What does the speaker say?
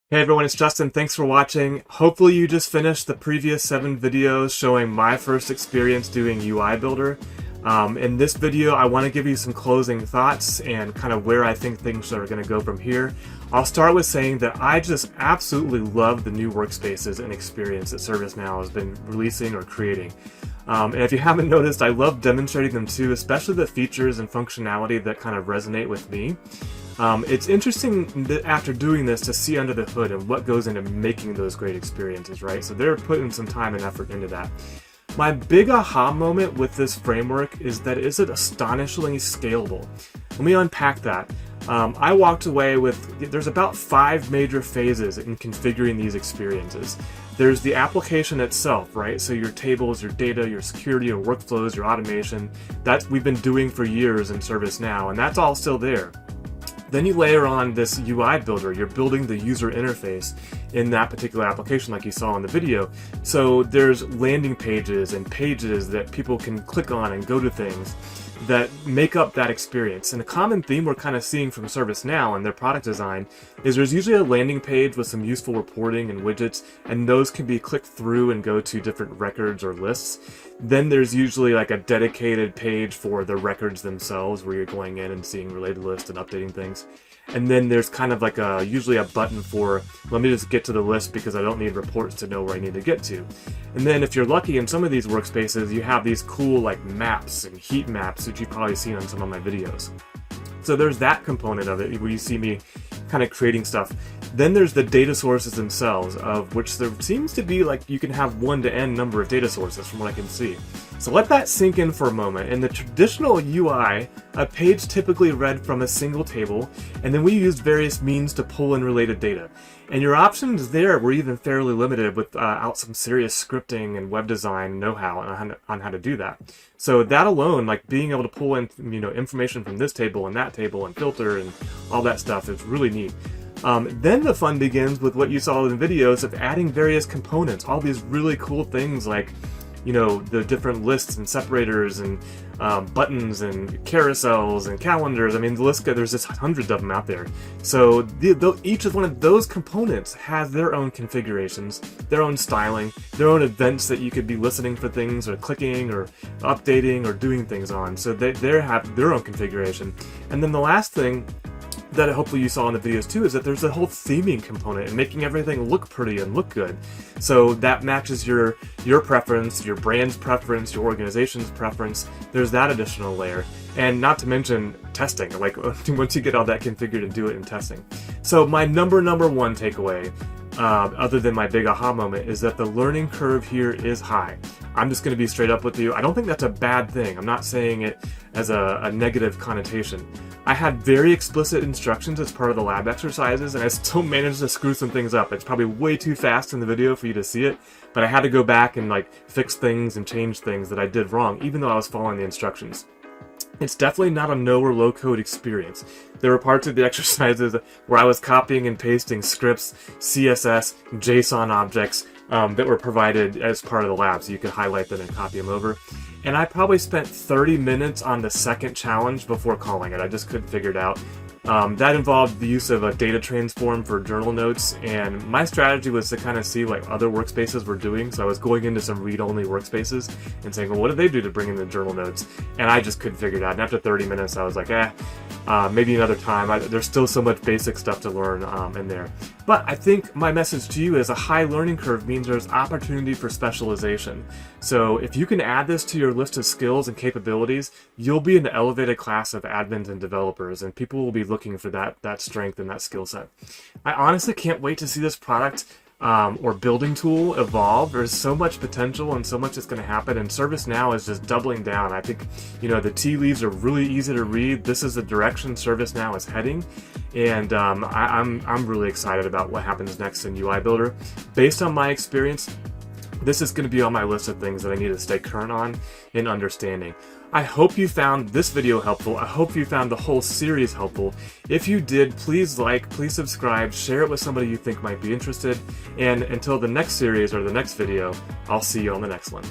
Hey everyone, it's Justin. Thanks for watching. Hopefully you just finished the previous 7 videos showing my first experience doing UI Builder. In this video, I want to give you some closing thoughts and kind of where I think things are going to go from here. I'll start with saying that I just absolutely love the new workspaces and experience that ServiceNow has been releasing or creating. And if you haven't noticed, I love demonstrating them too, especially the features and functionality that kind of resonate with me. It's interesting that after doing this to see under the hood and what goes into making those great experiences, right? So they're putting some time and effort into that. My big aha moment with this framework is that it's astonishingly scalable. Let me unpack that. I walked away with, there's about 5 major phases in configuring these experiences. There's the application itself, right? So your tables, your data, your security, your workflows, your automation, that we've been doing for years in ServiceNow, and that's all still there. Then you layer on this UI builder. You're building the user interface in that particular application like you saw in the video. So there's landing pages and pages that people can click on and go to things that make up that experience. And a common theme we're kind of seeing from ServiceNow and their product design is there's usually a landing page with some useful reporting and widgets, and those can be clicked through and go to different records or lists. Then there's usually like a dedicated page for the records themselves where you're going in and seeing related lists and updating things. And then there's kind of like usually a button for, let me just get to the list because I don't need reports to know where I need to get to. And then if you're lucky in some of these workspaces, you have these cool like maps and heat maps that you've probably seen on some of my videos. So there's that component of it where you see me kind of creating stuff. Then there's the data sources themselves, of which there seems to be like you can have 1 to n number of data sources from what I can see. So let that sink in for a moment. In the traditional UI, a page typically read from a single table, and then we used various means to pull in related data. And your options there were even fairly limited without some serious scripting and web design know-how on how to do that. So that alone, like being able to pull in information from this table and that table and filter and all that stuff is really neat. Then the fun begins with what you saw in the videos of adding various components, all these really cool things like the different lists and separators and buttons and carousels and calendars. I mean, the list, there's just hundreds of them out there. So each one of those components has their own configurations, their own styling, their own events that you could be listening for things or clicking or updating or doing things on. So they have their own configuration. And then the last thing that hopefully you saw in the videos too is that there's a whole theming component and making everything look pretty and look good. So that matches your preference, your brand's preference, your organization's preference. There's that additional layer. And not to mention testing, like once you get all that configured and do it in testing. So my number 1 takeaway, other than my big aha moment, is that the learning curve here is high. I'm just going to be straight up with you. I don't think that's a bad thing. I'm not saying it as a negative connotation. I had very explicit instructions as part of the lab exercises, and I still managed to screw some things up. It's probably way too fast in the video for you to see it, but I had to go back and like fix things and change things that I did wrong, even though I was following the instructions. It's definitely not a no or low code experience. There were parts of the exercises where I was copying and pasting scripts, CSS, JSON objects that were provided as part of the lab, so you could highlight them and copy them over. And I probably spent 30 minutes on the second challenge before calling it. I just couldn't figure it out. That involved the use of a data transform for journal notes, and my strategy was to kind of see what other workspaces were doing. So I was going into some read-only workspaces and saying, well, what do they do to bring in the journal notes? And I just couldn't figure it out. And after 30 minutes, I was like, maybe another time. There's still so much basic stuff to learn in there. But I think my message to you is a high learning curve means there's opportunity for specialization. So if you can add this to your list of skills and capabilities, you'll be in the elevated class of admins and developers, and people will be looking for that strength and that skill set. I honestly can't wait to see this product or building tool evolve. There's so much potential and so much that's going to happen, and ServiceNow is just doubling down. I think the tea leaves are really easy to read. This is the direction ServiceNow is heading, and I'm really excited about what happens next in UI Builder. Based on my experience, this is going to be on my list of things that I need to stay current on and understanding. I hope you found this video helpful. I hope you found the whole series helpful. If you did, please like, please subscribe, share it with somebody you think might be interested, and until the next series or the next video, I'll see you on the next one.